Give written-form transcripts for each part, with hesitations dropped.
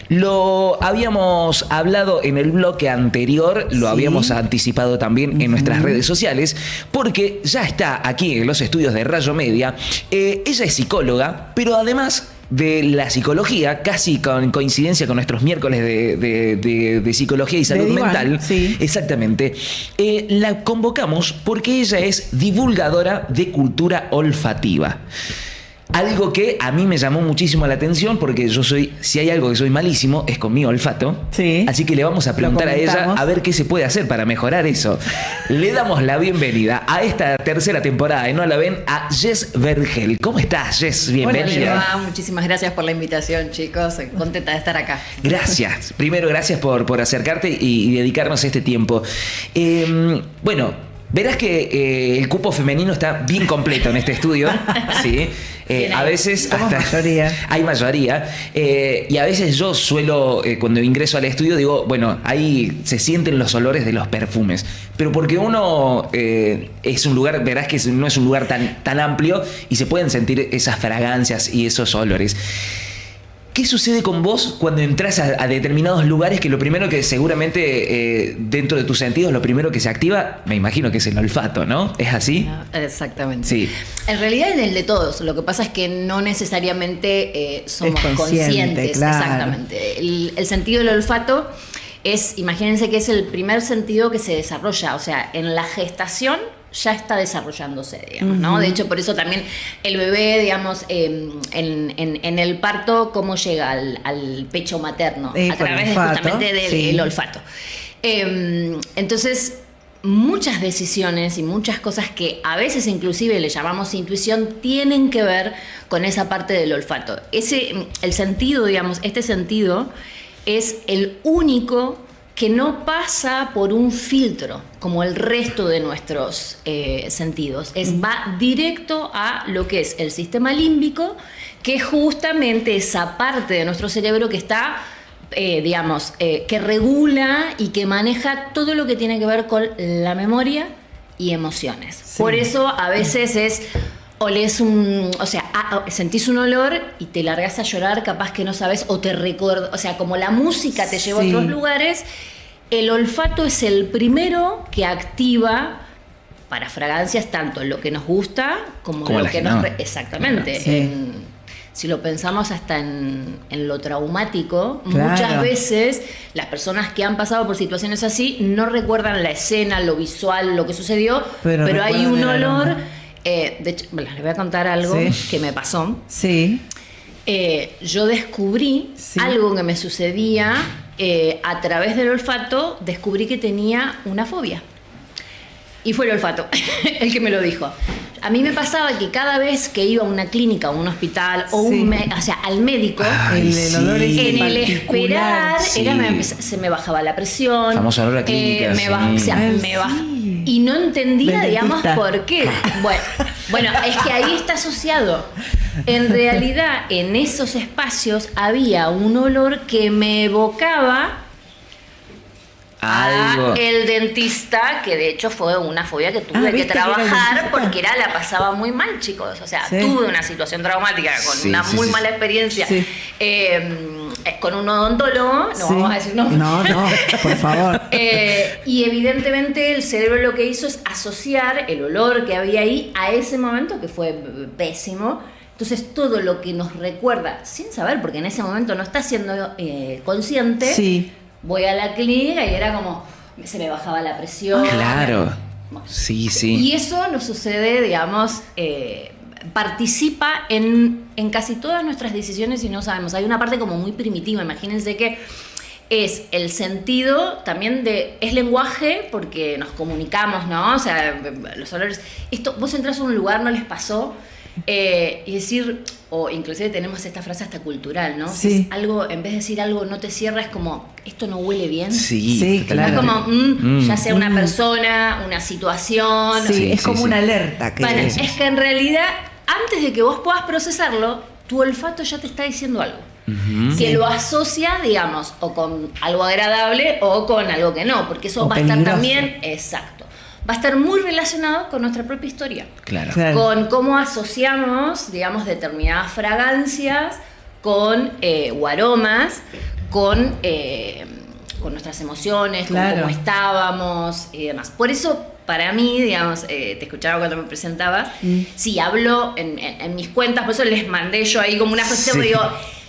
Lo habíamos hablado en el bloque anterior, lo habíamos anticipado también en nuestras redes sociales, porque ya está aquí en los estudios de Rayo Media. Ella es psicóloga, pero además de la psicología, casi con coincidencia con nuestros miércoles de psicología y salud mental, exactamente, la convocamos porque ella es divulgadora de cultura olfativa. Algo que a mí me llamó muchísimo la atención porque yo si hay algo que soy malísimo, es con mi olfato. Sí. Así que le vamos a preguntar a ella a ver qué se puede hacer para mejorar eso. Le damos la bienvenida a esta tercera temporada de No la ven a Jess Vergel. ¿Cómo estás, Jess? Bienvenida. Hola, muchísimas gracias por la invitación, chicos. Contenta de estar acá. Gracias. Primero, gracias por acercarte y dedicarnos este tiempo. Bueno, verás que el cupo femenino está bien completo en este estudio. Sí. A veces hasta hay mayoría. Y a veces yo suelo, cuando ingreso al estudio, digo, bueno, ahí se sienten los olores de los perfumes. Pero porque uno es un lugar, verás que no es un lugar tan amplio y se pueden sentir esas fragancias y esos olores. ¿Qué sucede con vos cuando entras a determinados lugares que lo primero que seguramente dentro de tus sentidos, lo primero que se activa, me imagino que es el olfato, ¿no? ¿Es así? Exactamente. Sí. En realidad es el de todos. Lo que pasa es que no necesariamente somos conscientes. Claro. Exactamente. El sentido del olfato imagínense que es el primer sentido que se desarrolla. O sea, en la gestación ya está desarrollándose, digamos, ¿no? De hecho, por eso también el bebé, digamos, en el parto, cómo llega al pecho materno, a través justamente del olfato. Entonces, muchas decisiones y muchas cosas que a veces inclusive le llamamos intuición tienen que ver con esa parte del olfato. El sentido, digamos, este sentido es el único que no pasa por un filtro como el resto de nuestros sentidos. Va directo a lo que es el sistema límbico, que es justamente esa parte de nuestro cerebro que está, que regula y que maneja todo lo que tiene que ver con la memoria y emociones. Sí. Por eso a veces sentís un olor y te largás a llorar, capaz que no sabes, o te recuerdo, o sea, como la música te lleva a otros lugares, el olfato es el primero que activa para fragancias tanto lo que nos gusta como lo que nos... Exactamente. Sí. Si lo pensamos hasta en lo traumático, muchas veces las personas que han pasado por situaciones así no recuerdan la escena, lo visual, lo que sucedió, pero hay un olor... de hecho, les voy a contar algo que me pasó. Sí. Yo descubrí algo que me sucedía a través del olfato. Descubrí que tenía una fobia. Y fue el olfato el que me lo dijo. A mí me pasaba que cada vez que iba a una clínica o un hospital o al médico, en el esperar se me bajaba la presión. Famoso olor a clínica. Y no entendía, digamos, por qué. Bueno, es que ahí está asociado. En realidad, en esos espacios había un olor que me evocaba el dentista, que de hecho fue una fobia que tuve que trabajar porque la pasaba muy mal, chicos. O sea, tuve una situación traumática con una muy mala experiencia con un odontólogo, no vamos a decir nombres. No, por favor. Y evidentemente el cerebro lo que hizo es asociar el olor que había ahí a ese momento que fue pésimo. Entonces todo lo que nos recuerda, sin saber, porque en ese momento no está siendo consciente, voy a la clínica y era como, se me bajaba la presión. Claro, sí. Y eso nos sucede, digamos, participa en casi todas nuestras decisiones y no sabemos. Hay una parte como muy primitiva, imagínense que es el sentido también es lenguaje porque nos comunicamos, ¿no? O sea, los olores. Vos entras a un lugar, ¿no les pasó? Y decir, o inclusive tenemos esta frase hasta cultural, ¿no? Si es algo, en vez de decir algo no te cierra, es como, esto no huele bien. Sí, claro. Es como, ya sea una persona, una situación. Es como una alerta. Es que en realidad, antes de que vos puedas procesarlo, tu olfato ya te está diciendo algo. Que lo asocia, digamos, o con algo agradable o con algo que no, porque eso va a estar también, va a estar muy relacionado con nuestra propia historia. Claro. Con cómo asociamos, digamos, determinadas fragancias o aromas con nuestras emociones, Claro. con cómo estábamos y demás. Por eso, para mí, digamos, te escuchaba cuando me presentabas, sí, hablo en mis cuentas, por eso les mandé yo ahí como una cosita, Sí. porque digo,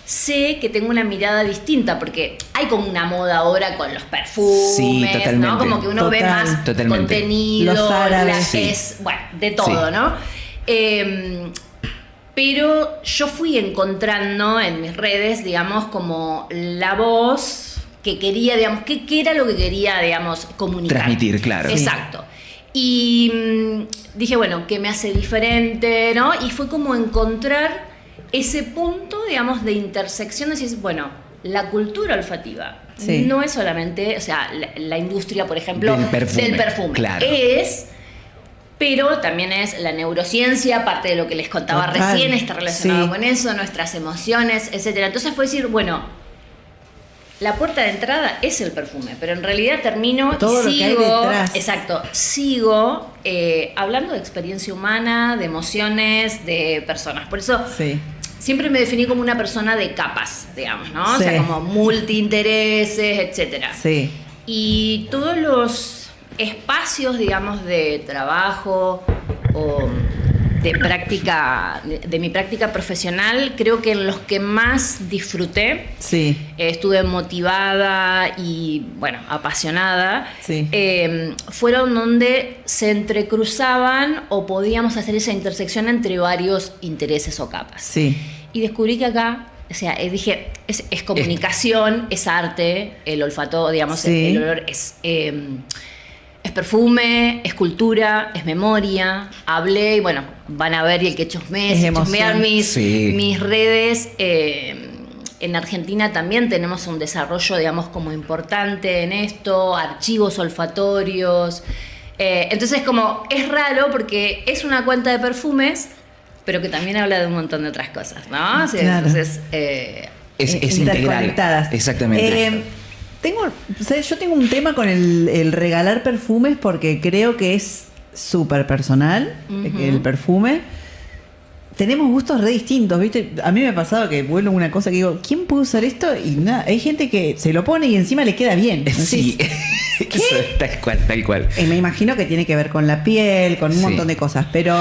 sé que tengo una mirada distinta, porque hay como una moda ahora con los perfumes, Sí, totalmente. ¿no? Como que uno ve Total. más Totalmente. contenido, Los árabes. Sí. bueno, de todo, Sí. ¿no? Pero yo fui encontrando en mis redes, digamos, como la voz que quería, digamos, qué era lo que quería, digamos, comunicar. Transmitir, claro. Exacto. Y dije, bueno, ¿qué me hace diferente? ¿No? Y fue como encontrar ese punto, digamos, de intersección. Decís, bueno, la cultura olfativa Sí. no es solamente, o sea, la industria, por ejemplo, Del perfume, claro. Pero también es la neurociencia, parte de lo que les contaba Total. recién, está relacionado Sí. con eso, nuestras emociones, etcétera. Entonces fue decir, bueno, la puerta de entrada es el perfume, pero en realidad termino Todo lo y que hay sigo, detrás. exacto, sigo hablando de experiencia humana, de emociones, de personas. Por eso Sí. siempre me definí como una persona de capas, digamos, ¿no? O sea, Sí. como multiintereses, etcétera. Sí. Y todos los espacios, digamos, de trabajo o de práctica, de mi práctica profesional, creo que en los que más disfruté, Sí. estuve motivada y, bueno, apasionada, Sí. fueron donde se entrecruzaban o podíamos hacer esa intersección entre varios intereses o capas. Sí. Y descubrí que acá, o sea, dije, es comunicación, es arte, el olfato, digamos, Sí. el olor es perfume, es cultura, es memoria. Hablé y bueno, van a ver y el que chusmee, Es si emoción. chusmean Sí. mis redes. En Argentina también tenemos un desarrollo, digamos, como importante en esto, archivos olfatorios. Entonces, como es raro porque es una cuenta de perfumes, pero que también habla de un montón de otras cosas, ¿no? O sea, Claro. entonces, Es integral. interconectadas. Exactamente. Yo tengo un tema con el regalar perfumes porque creo que es súper personal el perfume. Tenemos gustos re distintos, ¿viste? A mí me ha pasado que vuelo una cosa que digo, ¿quién puede usar esto? Y nada, hay gente que se lo pone y encima le queda bien. Sí. Decís, Eso, tal cual, tal cual. me imagino que tiene que ver con la piel, con un Sí. montón de cosas, pero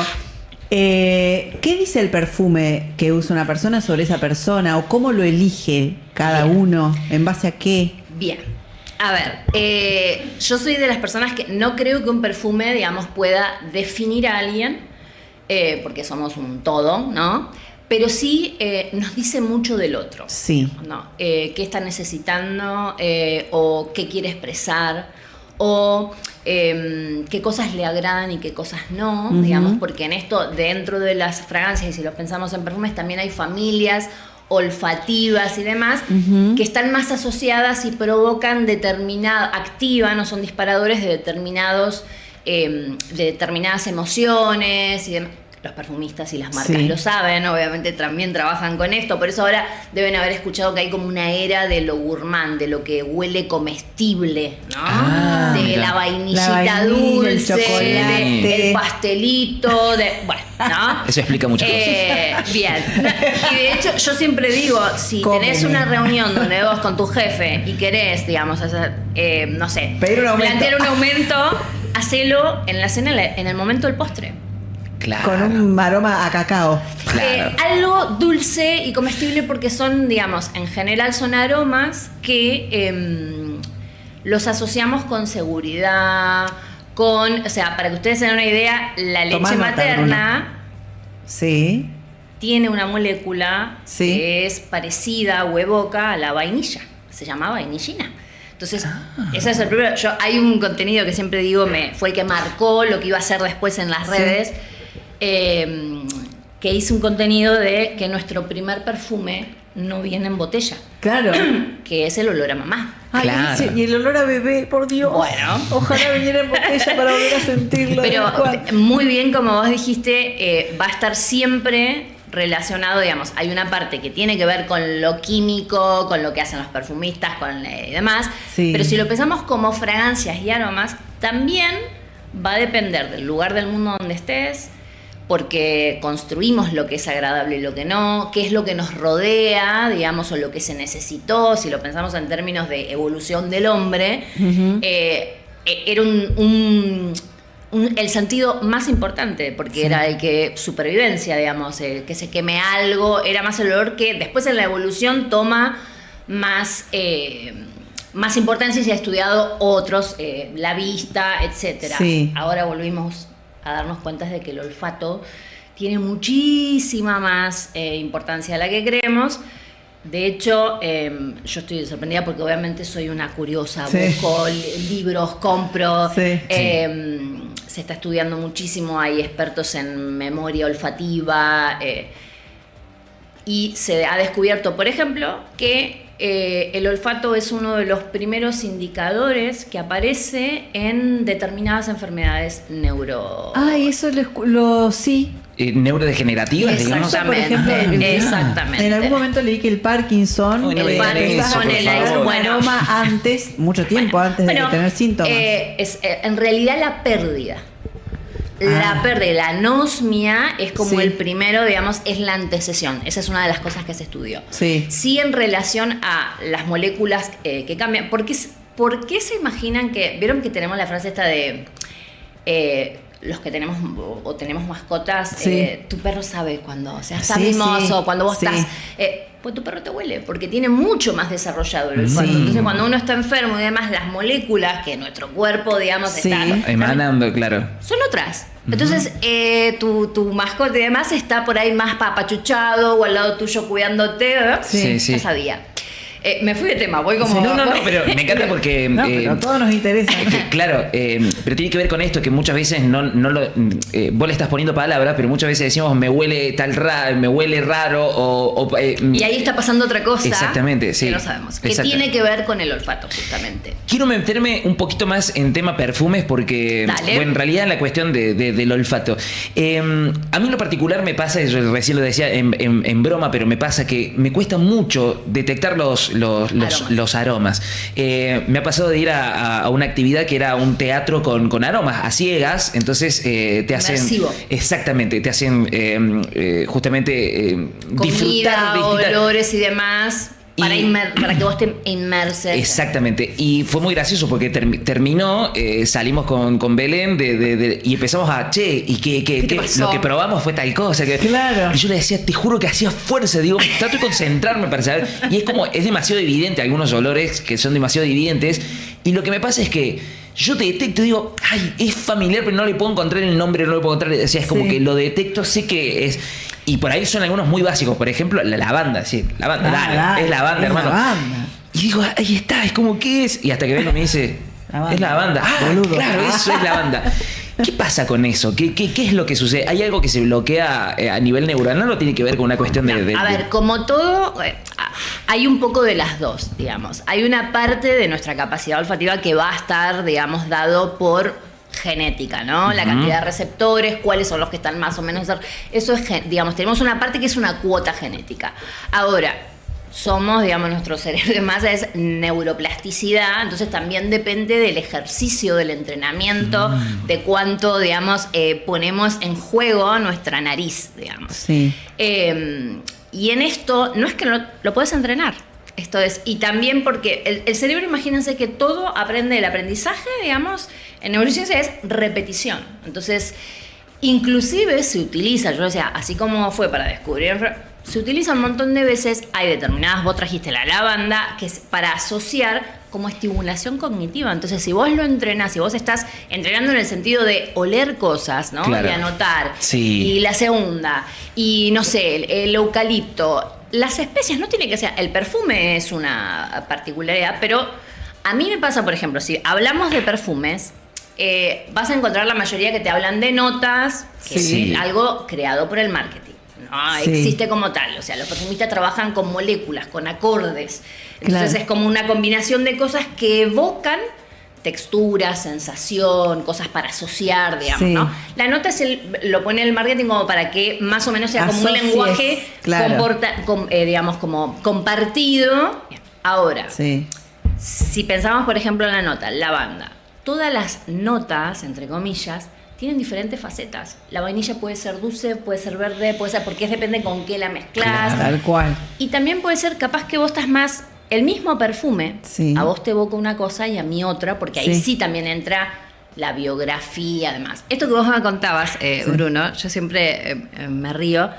¿qué dice el perfume que usa una persona sobre esa persona? ¿O cómo lo elige cada uno? ¿En base a qué? bien. A ver, yo soy de las personas que no creo que un perfume, digamos, pueda definir a alguien, porque somos un todo, ¿no? Pero sí nos dice mucho del otro. Sí. ¿No? Qué está necesitando o qué quiere expresar o qué cosas le agradan y qué cosas no, digamos, porque en esto, dentro de las fragancias, y si lo pensamos en perfumes, también hay familias olfativas y demás que están más asociadas y provocan activan o son disparadores de determinadas emociones y demás. Los perfumistas y las marcas Sí. lo saben, obviamente también trabajan con esto, por eso ahora deben haber escuchado que hay como una era de lo gourmand, de lo que huele comestible, ¿no? Ah, de mira. la vainillita La vainilla, el dulce, chocolate. el pastelito, bueno, ¿no? Eso explica muchas cosas. Bien. Y de hecho, yo siempre digo, si tenés Cómeme. una reunión donde vos con tu jefe y querés, digamos, hacer, no sé, Pedir un aumento. plantear un aumento, hacelo en la cena, en el momento del postre. Claro. Con un aroma a cacao. Claro. Algo dulce y comestible porque son, digamos, en general son aromas que los asociamos con seguridad, o sea, para que ustedes tengan una idea, la leche Tomá nota, materna Sí. tiene una molécula Sí. que es parecida o evoca a la vainilla, se llama vainillina. Entonces, ese es el primero. Hay un contenido que siempre digo, fue el que marcó lo que iba a hacer después en las Sí. redes, que hice un contenido de que nuestro primer perfume no viene en botella, Claro. que es el olor a mamá. Ay, Claro. sí, y el olor a bebé, por Dios. Bueno. Ojalá viniera en botella para volver a sentirlo. Pero tal cual. muy bien, como vos dijiste, va a estar siempre relacionado, digamos, hay una parte que tiene que ver con lo químico, con lo que hacen los perfumistas, y demás, Sí. pero si lo pensamos como fragancias y aromas, también va a depender del lugar del mundo donde estés, porque construimos lo que es agradable y lo que no, qué es lo que nos rodea, digamos, o lo que se necesitó, si lo pensamos en términos de evolución del hombre, era el sentido más importante, porque era el que supervivencia, digamos, que se queme algo, era más el olor que después en la evolución toma más importancia y se ha estudiado otros, la vista, etcétera. Sí. Ahora volvimos a darnos cuenta de que el olfato tiene muchísima más importancia de la que creemos. De hecho, yo estoy sorprendida porque obviamente soy una curiosa, busco libros, compro, se está estudiando muchísimo, hay expertos en memoria olfativa y se ha descubierto, por ejemplo, que el olfato es uno de los primeros indicadores que aparece en determinadas enfermedades Ay, eso sí. Neurodegenerativas, digamos. Exactamente, exactamente. En algún momento leí que el Parkinson, el aroma antes, mucho tiempo antes de tener síntomas. En realidad la pérdida. La pérdida, la anosmia es como el primero, digamos, es la antecesión. Esa es una de las cosas que se estudió. Sí, en relación a las moléculas que cambian. ¿Por qué se imaginan que... ¿Vieron que tenemos la frase esta de... los que tenemos o tenemos mascotas, tu perro sabe cuando está mimoso, cuando vos estás... pues tu perro te huele, porque tiene mucho más desarrollado el olfato. Entonces, cuando uno está enfermo y demás, las moléculas que nuestro cuerpo, digamos, están emanando, claro, son otras. Entonces, tu mascota y demás está por ahí más apachuchado o al lado tuyo cuidándote, ¿verdad? Ya sabía. Me fui de tema, voy como... No, pero me encanta porque... pero a todos nos interesa. Claro, pero tiene que ver con esto, que muchas veces vos le estás poniendo palabras, pero muchas veces decimos me huele raro y ahí está pasando otra cosa. Exactamente, sí. Que no sabemos. Que tiene que ver con el olfato, justamente. Quiero meterme un poquito más en tema perfumes porque, bueno, en realidad en la cuestión del olfato. A mí en lo particular me pasa, yo recién lo decía en broma, pero me pasa que me cuesta mucho detectar los aromas. Me ha pasado de ir a una actividad que era un teatro con aromas a ciegas, entonces te hacen... Inmersivo. Exactamente, te hacen justamente disfrutar de olores y demás. Para que vos te inmerses. Exactamente. Y fue muy gracioso porque terminó, salimos con Belén y empezamos ¿y qué lo que probamos fue tal cosa? Claro. Y yo le decía, te juro que hacía fuerza, digo, trato de concentrarme para saber. Y es demasiado evidente, algunos olores que son demasiado evidentes. Y lo que me pasa es que yo te detecto y digo, ay, es familiar, pero no le puedo encontrar el nombre, no le puedo encontrar. O sea, es como que lo detecto, sé que es. Y por ahí son algunos muy básicos. Por ejemplo, la lavanda. Es lavanda, hermano. Lavanda. Y digo, ahí está, es como, ¿qué es? Y hasta que Beno me dice, es lavanda. Boludo. Claro, eso es lavanda. ¿Qué pasa con eso? ¿Qué es lo que sucede? ¿Hay algo que se bloquea a nivel neuronal o tiene que ver con una cuestión de... A ver, como todo, hay un poco de las dos, digamos. Hay una parte de nuestra capacidad olfativa que va a estar, digamos, dado por genética, ¿no? La cantidad de receptores, cuáles son los que están más o menos... Eso es, digamos, tenemos una parte que es una cuota genética. Ahora, somos, digamos, nuestro cerebro de masa es neuroplasticidad, entonces también depende del ejercicio, del entrenamiento, de cuánto, digamos, ponemos en juego nuestra nariz, digamos. Sí. Y en esto, no es que lo puedes entrenar. Esto es, y también porque el cerebro, imagínense que todo aprende, el aprendizaje, digamos, en neurociencia es repetición. Entonces, inclusive se utiliza, yo decía, así como fue para descubrir, se utiliza un montón de veces, hay determinadas, vos trajiste la lavanda, que es para asociar como estimulación cognitiva. Entonces, si vos lo entrenás, si vos estás entrenando en el sentido de oler cosas, ¿no? Claro. Y anotar. Sí. Y la segunda, y no sé, el eucalipto. Las especias no tiene que ser... El perfume es una particularidad, pero a mí me pasa, por ejemplo, si hablamos de perfumes, vas a encontrar la mayoría que te hablan de notas, que es algo creado por el marketing. No existe como tal. O sea, los perfumistas trabajan con moléculas, con acordes. Entonces es como una combinación de cosas que evocan textura, sensación, cosas para asociar, digamos, ¿no? La nota lo pone el marketing como para que más o menos sea como un lenguaje digamos, como compartido. Ahora, si pensamos, por ejemplo, en la nota, lavanda, todas las notas, entre comillas, tienen diferentes facetas. La vainilla puede ser dulce, puede ser verde, puede ser, porque depende con qué la mezclas. Claro, tal cual. Y también puede ser capaz que vos estás más, el mismo perfume, Sí. a vos te evoca una cosa y a mí otra, porque ahí Sí. sí también entra la biografía, además. Esto que vos me contabas, Bruno, yo siempre me río,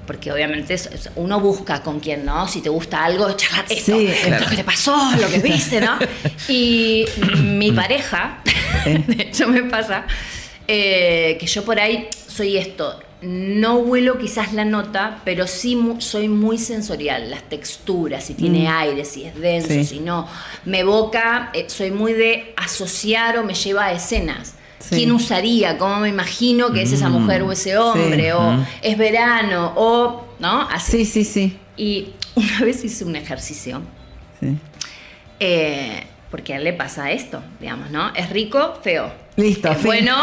porque obviamente uno busca con quién, ¿no? Si te gusta algo, charlar esto, Sí, lo que te pasó, lo que viste, ¿no? Y mi pareja, de hecho me pasa, que yo por ahí soy esto, no huelo quizás la nota, pero sí soy muy sensorial, las texturas, si tiene aire, si es denso, Sí. si no, me evoca, soy muy de asociar o me lleva a escenas. Sí. ¿Quién usaría? ¿Cómo me imagino que es esa mujer o ese hombre? Sí. O es verano, o, ¿no? Así. Sí. Y una vez hice un ejercicio, Sí. porque a él le pasa esto, digamos, ¿no? Es rico, feo. Listo, Es fin. bueno,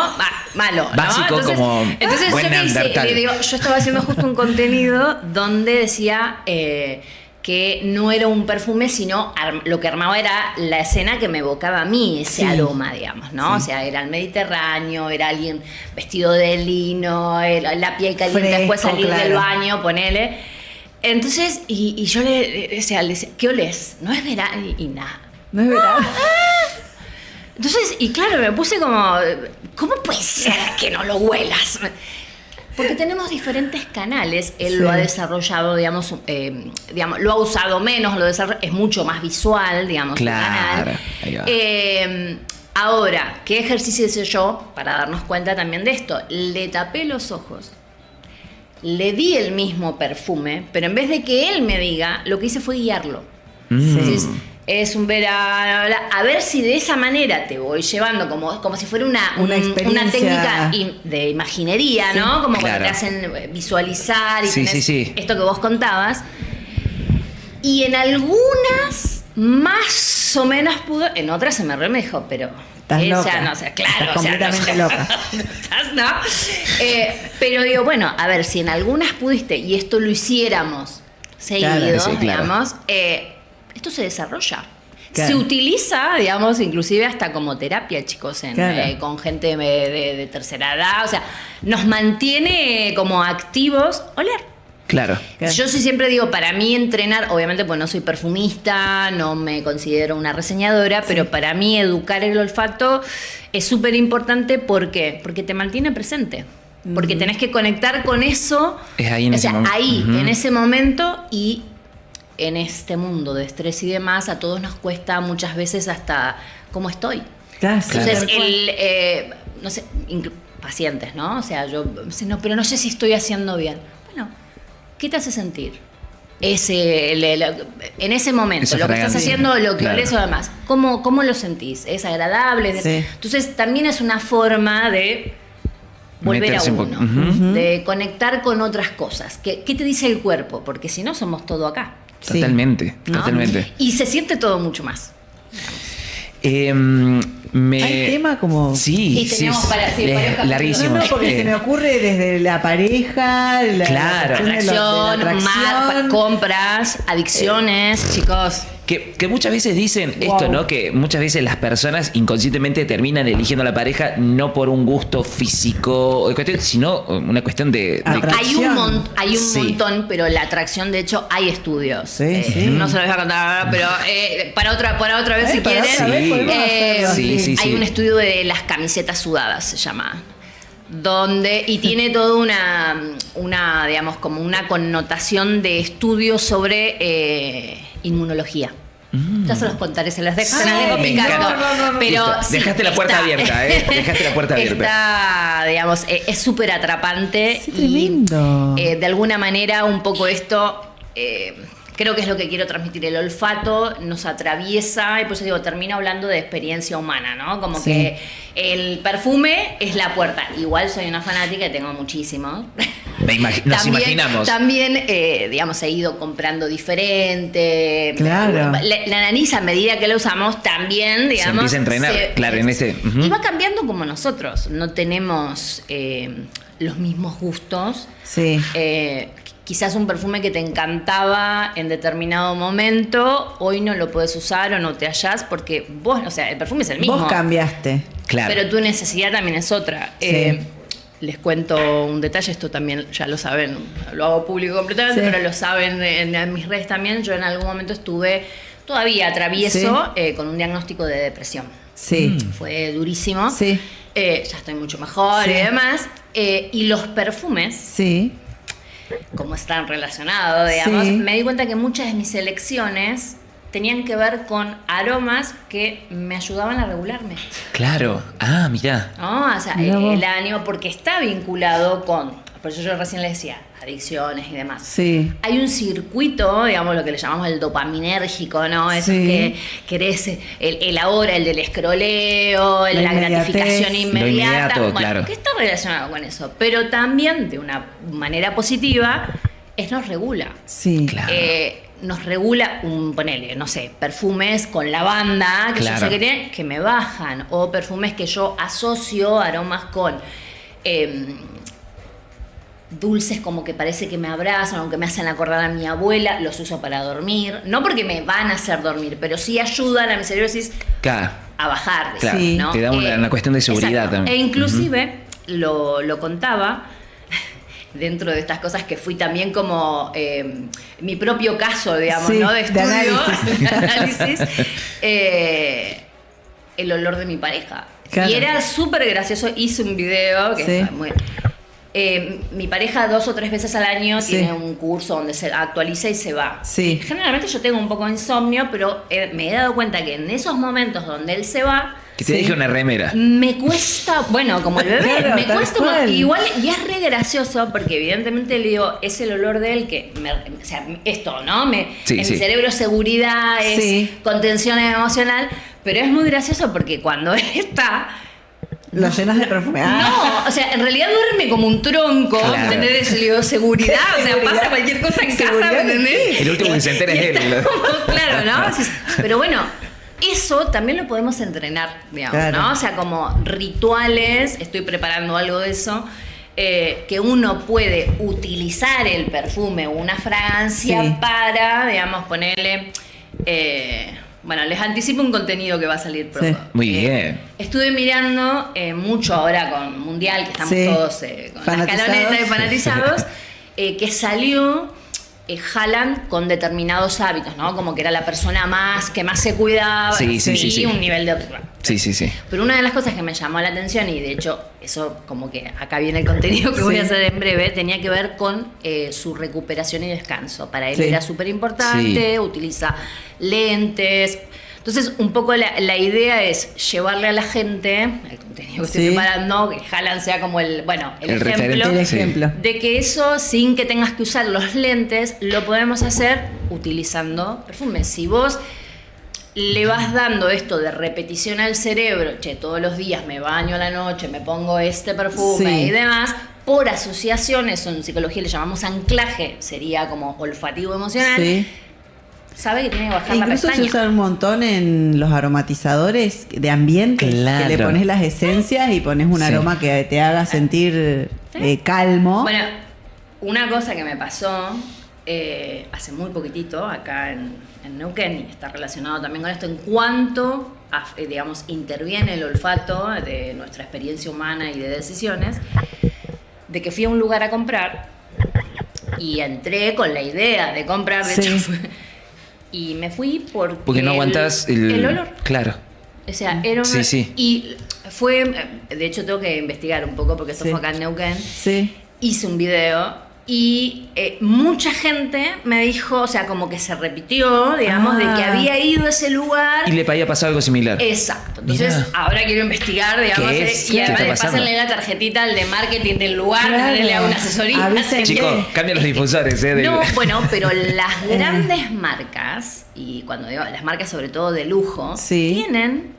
malo. ¿no? Básico, como entonces buen yo qué hice, neandertal. le digo, yo estaba haciendo justo un contenido donde decía que no era un perfume, sino lo que armaba era la escena que me evocaba a mí, ese Sí. aroma, digamos, ¿no? O sea, era el Mediterráneo, era alguien vestido de lino, era la piel caliente Fresco, después salir del claro. baño, ponele. Entonces, y yo le decía, ¿qué olés? No es verano, y nada. No es verdad. Entonces, y claro, me puse como, ¿cómo puede ser que no lo huelas? Porque tenemos diferentes canales. Él Sí. lo ha desarrollado, digamos, lo ha usado menos, es mucho más visual, digamos, su Claro, canal. ahí va. Ahora, ¿qué ejercicio hice yo para darnos cuenta también de esto? Le tapé los ojos, le di el mismo perfume, pero en vez de que él me diga, lo que hice fue guiarlo. Entonces, es un verano, a ver si de esa manera te voy llevando como si fuera una experiencia. técnica de imaginería, ¿no? Como Claro. cuando te hacen visualizar y Sí, tenés sí. esto que vos contabas. Y en algunas más o menos pudo, en otras se me remejó, pero Estás loca. no, o sea, claro, Estás o sea, completamente no, loca. estás, ¿no? Pero digo, bueno, a ver, si en algunas pudiste y esto lo hiciéramos seguido, Claro, sí, claro. digamos, esto se desarrolla. Claro. Se utiliza, digamos, inclusive hasta como terapia, chicos, Claro. con gente de tercera edad. O sea, nos mantiene como activos. Oler. Claro. Claro. Yo sí siempre digo, para mí entrenar, obviamente pues no soy perfumista, no me considero una reseñadora, pero para mí educar el olfato es súper importante. ¿Por qué? Porque te mantiene presente. Porque tenés que conectar con eso. Es ahí en o ese sea, momento. ahí, Ujú. en ese momento, y en este mundo de estrés y demás, a todos nos cuesta muchas veces hasta cómo estoy. Claro. Entonces, Tal cual. no sé, pacientes, ¿no? O sea, no, pero no sé si estoy haciendo bien. Bueno, ¿qué te hace sentir? En ese momento, Esa lo que estás fragancia. haciendo, lo que Claro. olés o demás, ¿cómo lo sentís? ¿Es agradable? Sí. Entonces, también es una forma de volver Meterse a un poco. uno, Ujú. de conectar con otras cosas. ¿Qué te dice el cuerpo? Porque si no, somos todo acá. Sí. Totalmente, ¿no? totalmente. Y se siente todo mucho más. Hay tema como... Sí, Y tenemos para- sí, varios capítulos. larguísimo. No, porque se me ocurre desde la pareja, la Claro. cuestión de la atracción. Compras, adicciones, chicos. Que muchas veces dicen Wow. esto, ¿no? Que muchas veces las personas inconscientemente terminan eligiendo a la pareja no por un gusto físico, o cuestión, sino una cuestión de Atracción. Hay un Sí. montón, pero la atracción, de hecho, hay estudios. Sí, sí. No se los voy a contar ahora, pero para otra vez, si para quieren. otra vez podemos hacerlo Sí, así. sí, Hay sí. un estudio de las camisetas sudadas, se llama. Y tiene toda una, digamos, como una connotación de estudio sobre inmunología. Ya se los contaré, se los dejo me picando. encanta. Pero Listo. sí, Dejaste la puerta abierta, ¿eh? Dejaste la puerta abierta. Está, digamos, es súper atrapante. Sí, tremendo. Y de alguna manera un poco esto, creo que es lo que quiero transmitir. El olfato nos atraviesa, y por eso digo, termino hablando de experiencia humana, ¿no? Como Sí. que el perfume es la puerta. Igual soy una fanática y tengo muchísimos. Nos imaginamos. También, digamos, he ido comprando diferente. Claro. La nariz, a medida que la usamos, también, digamos. empieza a entrenar, claro, en ese. Ujú. Y va cambiando como nosotros. No tenemos los mismos gustos. Sí. Quizás un perfume que te encantaba en determinado momento, hoy no lo puedes usar o no te hallás porque vos, o sea, el perfume es el mismo. Vos cambiaste. Claro. Pero tu necesidad también es otra. Sí. Les cuento un detalle, esto también ya lo saben, lo hago público completamente, Sí. pero lo saben en mis redes también. Yo en algún momento todavía atravieso con un diagnóstico de depresión. Sí. Fue durísimo. Sí. Ya estoy mucho mejor Sí. y demás. Y los perfumes, Sí. como están relacionados, digamos, Sí. me di cuenta que muchas de mis elecciones tenían que ver con aromas que me ayudaban a regularme. Claro. Ah, mirá. ¿No? O sea, Mirá vos. el ánimo, porque está vinculado con, por eso yo recién le decía, adicciones y demás. Sí. Hay un circuito, digamos, lo que le llamamos el dopaminérgico, ¿no? Eso Sí. que querés, el ahora, el del escroleo, La la gratificación inmediatez. inmediata. Lo inmediato, Bueno, claro. que está relacionado con eso. Pero también, de una manera positiva, nos regula. Sí. Claro. Nos regula ponele, no sé, perfumes con lavanda, que Claro. yo sé que me bajan, o perfumes que yo asocio aromas con dulces como que parece que me abrazan, aunque me hacen acordar a mi abuela, los uso para dormir, no porque me van a hacer dormir, pero sí ayudan a mi cerebro Claro. a bajar, Claro. Sí. ¿no? Te da una cuestión de seguridad exacto. también. E inclusive lo contaba dentro de estas cosas que fui también como mi propio caso, digamos, Sí, ¿no? De de estudio, análisis. de análisis, el olor de mi pareja. Claro. Y era súper gracioso, hice un video que Sí. está muy... mi pareja 2 o 3 veces al año Sí. tiene un curso donde se actualiza y se va. Sí. Generalmente yo tengo un poco de insomnio, pero me he dado cuenta que en esos momentos donde él se va, Que te Sí. deje una remera. me cuesta, bueno, como el bebé, Claro, me tal cuesta cual. igual, y es re gracioso porque evidentemente le digo, es el olor de él que, o sea, esto, ¿no? Sí, en sí. mi cerebro seguridad, es Sí. contención emocional, pero es muy gracioso porque cuando él está... Lo llenas de perfume. Ah. No, o sea, en realidad duerme como un tronco, Claro. ¿entendés? Le digo, seguridad, o sea, Seguridad. pasa cualquier cosa en casa, Seguridad ¿me de entendés? El último que se entera Y es él. está como, claro, ¿no? Pero bueno, eso también lo podemos entrenar, digamos, Claro. ¿no? O sea, como rituales, estoy preparando algo de eso, que uno puede utilizar el perfume o una fragancia Sí. para, digamos, ponerle... bueno, les anticipo un contenido que va a salir pronto. Sí. Muy bien. Estuve mirando mucho ahora con Mundial, que estamos Sí. todos con la Fanatizados. escaloneta y fanatizados, que salió Haaland con determinados hábitos, ¿no? Como que era la persona que más se cuidaba Sí, sí, y sí, sí. un nivel de... Sí, sí, sí. Pero una de las cosas que me llamó la atención, y de hecho eso como que acá viene el contenido que voy a Sí. hacer en breve, tenía que ver con su recuperación y descanso. Para él Sí. era súper importante, utiliza lentes. Entonces, un poco la idea es llevarle a la gente, el contenido que estoy Sí. preparando, que Haaland sea como el ejemplo, El ejemplo. de que eso, sin que tengas que usar los lentes, lo podemos hacer utilizando perfumes. Si vos le vas dando esto de repetición al cerebro, che, todos los días me baño a la noche, me pongo este perfume Sí. y demás, por asociaciones, en psicología le llamamos anclaje, sería como olfativo emocional, Sí. sabe que tiene que bajar Incluso la se pestaña. usa un montón en los aromatizadores de ambiente, Claro. que le pones las esencias y pones un Sí. aroma que te haga sentir calmo. Bueno, una cosa que me pasó hace muy poquitito acá en Neuquén, y está relacionado también con esto, en cuanto a, digamos, interviene el olfato de nuestra experiencia humana y de decisiones, de que fui a un lugar a comprar y entré con la idea de comprar, de Sí. hecho, y me fui Porque no aguantas el olor. Claro. O sea, era Sí, sí. Y fue, de hecho tengo que investigar un poco porque esto Sí. fue acá en Neuquén. Sí. Hice un video y mucha gente me dijo, o sea, como que se repitió, digamos, de que Ah. había ido a ese lugar. Y le había pasado algo similar. Exacto. Entonces, Mirá. ahora quiero investigar, digamos, ¿Qué es? y ¿Qué además está pasando? pásenle la tarjetita al de marketing del lugar, Claro. denle a una asesoría. Avisen. Chicos, cambian los difusores, ¿eh? No, bueno, pero las grandes marcas, y cuando digo las marcas sobre todo de lujo, Sí. tienen,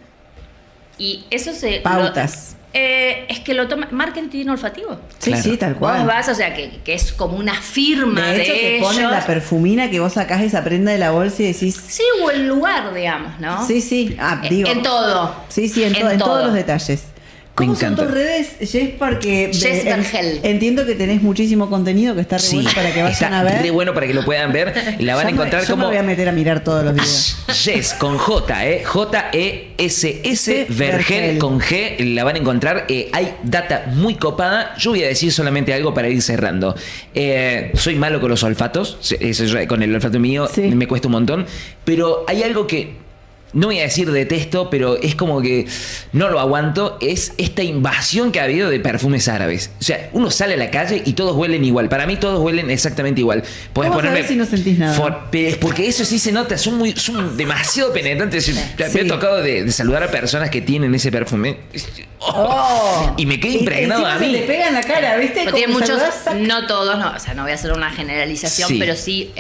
y eso se... Pautas. es que lo toma, marketing olfativo. Sí, Claro. sí, tal Vos cual. vas, o sea, que es como una firma De hecho, te ponen ellos. la perfumina que vos sacás esa prenda de la bolsa y decís. Sí, o el lugar, digamos, ¿no? Sí, sí. Ah, digo. En todo. Sí, sí, en todos los detalles. ¿Cómo son encanta. tus redes, Jess? Porque Jess Vergel. entiendo que tenés muchísimo contenido que está re bueno para que vayan a ver. Re bueno para que lo puedan ver. La van a encontrar yo como me voy a meter a mirar todos los videos. Jess con J, J-E-S-S Vergel con G. La van a encontrar. Hay data muy copada. Yo voy a decir solamente algo para ir cerrando. Soy malo con los olfatos. Con el olfato mío me cuesta un montón. Pero hay algo que no voy a decir detesto, pero es como que no lo aguanto. Es esta invasión que ha habido de perfumes árabes. O sea, uno sale a la calle y todos huelen igual. Para mí todos huelen exactamente igual. Podés ¿Cómo sabés si no sentís nada? Porque eso sí se nota. Son demasiado penetrantes. Me ha tocado de saludar a personas que tienen ese perfume. Y me quedé impregnado a mí. Se te pega en la cara, ¿viste? Pero tiene muchos, no todos, no, o sea, no voy a hacer una generalización, pero sí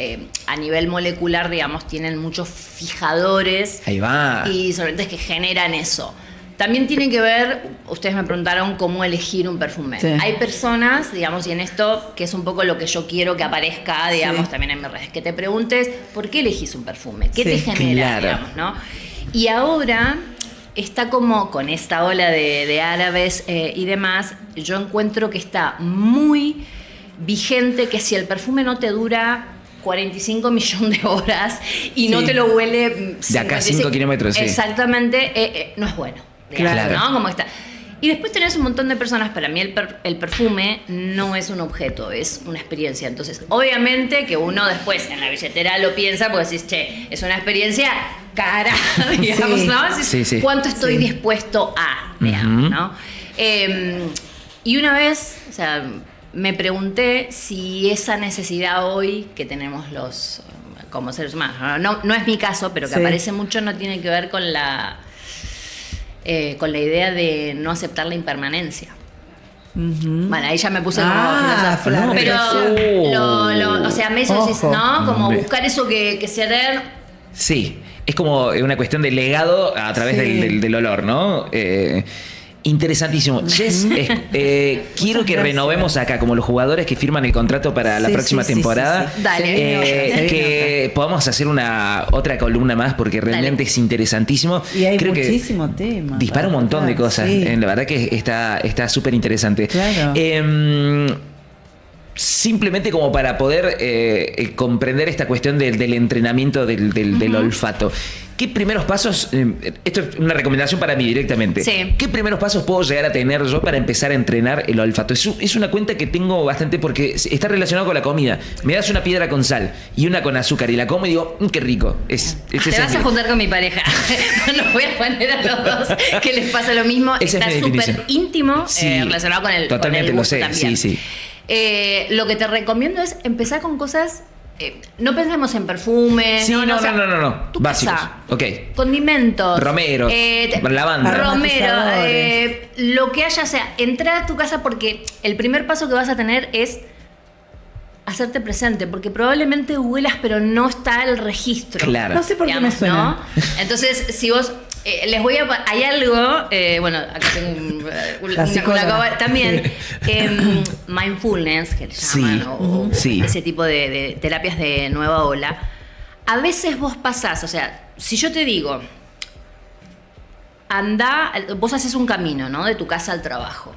a nivel molecular, digamos, tienen muchos fijadores. Ahí va. Y solventes que generan eso. También tiene que ver, ustedes me preguntaron cómo elegir un perfume. Sí. Hay personas, digamos, y en esto, que es un poco lo que yo quiero que aparezca, digamos, también en mis redes, que te preguntes, ¿por qué elegís un perfume? ¿Qué te genera, digamos, no? Y ahora está como con esta ola de árabes y demás, yo encuentro que está muy vigente que si el perfume no te dura 45 millones de horas y no te lo huele de acá a 5 kilómetros, exactamente, no es bueno, digamos, claro, ¿no? Como está. Y después tenés un montón de personas, para mí el perfume no es un objeto, es una experiencia. Entonces, obviamente que uno después en la billetera lo piensa, porque decís, che, es una experiencia cara, digamos, ¿no? Decís, ¿cuánto estoy dispuesto a, digamos, ¿no? Y una vez, o sea, me pregunté si esa necesidad hoy que tenemos los como seres humanos, no es mi caso, pero que aparece mucho, no tiene que ver con la idea de no aceptar la impermanencia. Bueno, ahí ya me puse como pero o sea, me hizo decir, ¿no? Como buscar eso que sea eterno. Sí, es como una cuestión de legado a través del olor, ¿no? Interesantísimo. Jess, quiero que renovemos acá, como los jugadores que firman el contrato para la próxima temporada. Dale. Que podamos hacer otra columna más, porque realmente es interesantísimo. Y hay creo muchísimo tema. Dispara un montón de cosas. La verdad que está súper interesante. Claro. Simplemente como para poder comprender esta cuestión del entrenamiento del olfato. ¿Qué primeros pasos? Esto es una recomendación para mí directamente. Sí. ¿Qué primeros pasos puedo llegar a tener yo para empezar a entrenar el olfato? Es una cuenta que tengo bastante porque está relacionado con la comida. Me das una piedra con sal y una con azúcar y la como y digo, qué rico. Te vas a juntar con mi pareja. Los voy a poner a los dos que les pasa lo mismo. Está súper íntimo relacionado con el totalmente con el gusto lo sé. también. Sí. Lo que te recomiendo es empezar con cosas. No pensemos en perfumes. Sí, no. Tu básicos. casa, Condimentos. Romero. Lavanda. Romero. Lo que haya, o sea, entrar a tu casa porque el primer paso que vas a tener es hacerte presente, porque probablemente huelas, pero no está el registro. Claro. No sé por qué me suena. ¿no? Entonces, si vos les voy a... Hay algo, bueno, acá tengo una también, mindfulness, que le llaman, o ese tipo de terapias de nueva ola. A veces vos pasás, o sea, si yo te digo, vos haces un camino, ¿no? De tu casa al trabajo.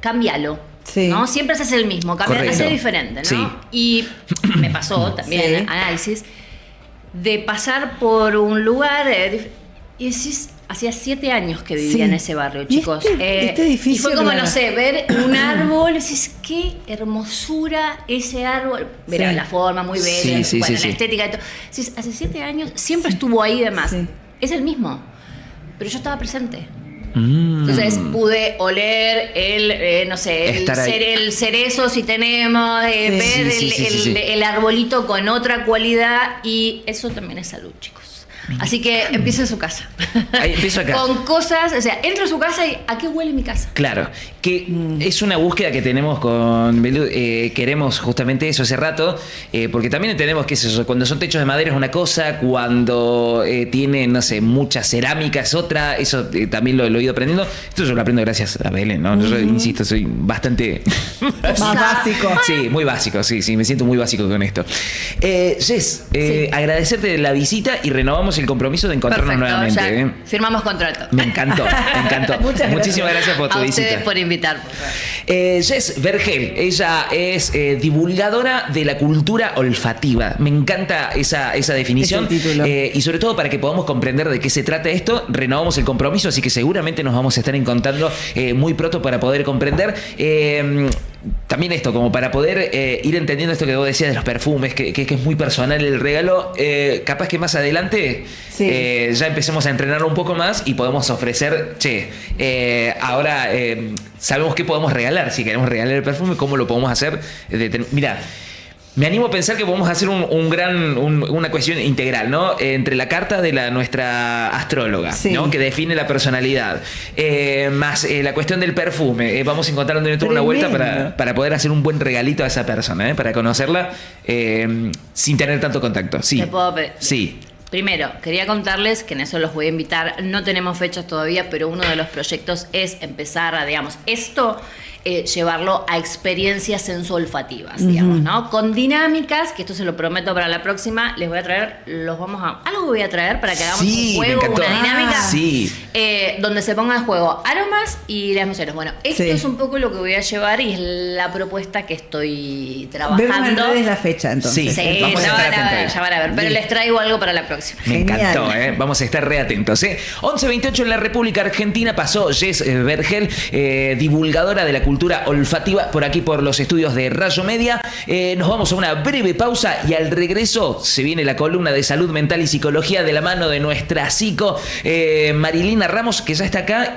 Cámbialo. ¿No? Siempre haces el mismo, haces diferente, ¿no? Sí. Y me pasó también, análisis, de pasar por un lugar... Y decís, hacía 7 años que vivía en ese barrio, chicos. Y fue como, no sé, ver un árbol, decís, qué hermosura ese árbol. Ver la forma muy bella, la estética y todo. Decís, hace 7 años siempre estuvo ahí y demás. Es el mismo, pero yo estaba presente. Entonces pude oler el cerezo si tenemos, ver el arbolito con otra cualidad, y eso también es salud, chicos. Así que empieza en su casa. Ahí empiezo acá. Con cosas, o sea, entro a su casa y ¿a qué huele mi casa? Claro. que es una búsqueda que tenemos con Belú. Queremos justamente eso hace rato, porque también entendemos que es eso, cuando son techos de madera es una cosa, cuando tienen, no sé, mucha cerámica es otra, eso también lo he ido aprendiendo. Esto yo lo aprendo gracias a Belén, ¿no? Yo insisto, soy bastante... Más básico. Sí, muy básico, sí, me siento muy básico con esto. Jess, agradecerte la visita y renovamos el compromiso de encontrarnos nuevamente. Ya firmamos contrato. Me encantó. Muchísimas gracias por tu visita. A ustedes por invitarme. Jess Vergel, ella es divulgadora de la cultura olfativa. Me encanta esa definición. Es el título. Y sobre todo para que podamos comprender de qué se trata esto, renovamos el compromiso, así que seguramente nos vamos a estar encontrando muy pronto para poder comprender. También esto, como para poder ir entendiendo esto que vos decías de los perfumes, que es muy personal el regalo, capaz que más adelante ya empecemos a entrenarlo un poco más y podemos ofrecer, ahora sabemos qué podemos regalar, si queremos regalar el perfume, cómo lo podemos hacer. Mira, me animo a pensar que podemos hacer una cuestión integral, ¿no? Entre la carta de nuestra astróloga, ¿no? Que define la personalidad, más la cuestión del perfume. Vamos a encontrar dentro de una vuelta para poder hacer un buen regalito a esa persona, para conocerla sin tener tanto contacto. Sí. ¿Te puedo pedir? Sí. Primero, quería contarles que en eso los voy a invitar. No tenemos fechas todavía, pero uno de los proyectos es empezar a, digamos, llevarlo a experiencias sensoolfativas, digamos, ¿no? Con dinámicas, que esto se lo prometo para la próxima, les voy a traer, algo voy a traer para que hagamos un juego, una dinámica, donde se pongan en juego aromas y las emociones. Bueno, esto es un poco lo que voy a llevar y es la propuesta que estoy trabajando. Vemos en redes la fecha, entonces. Sí, vamos ya van a ver, pero les traigo algo para la próxima. Me encantó, vamos a estar re atentos. 11:28 en la República Argentina pasó Jess Vergel, divulgadora de la cultura olfativa, por aquí por los estudios de Rayo Media. Nos vamos a una breve pausa y al regreso se viene la columna de salud mental y psicología de la mano de nuestra psico Marilina Ramos, que ya está acá.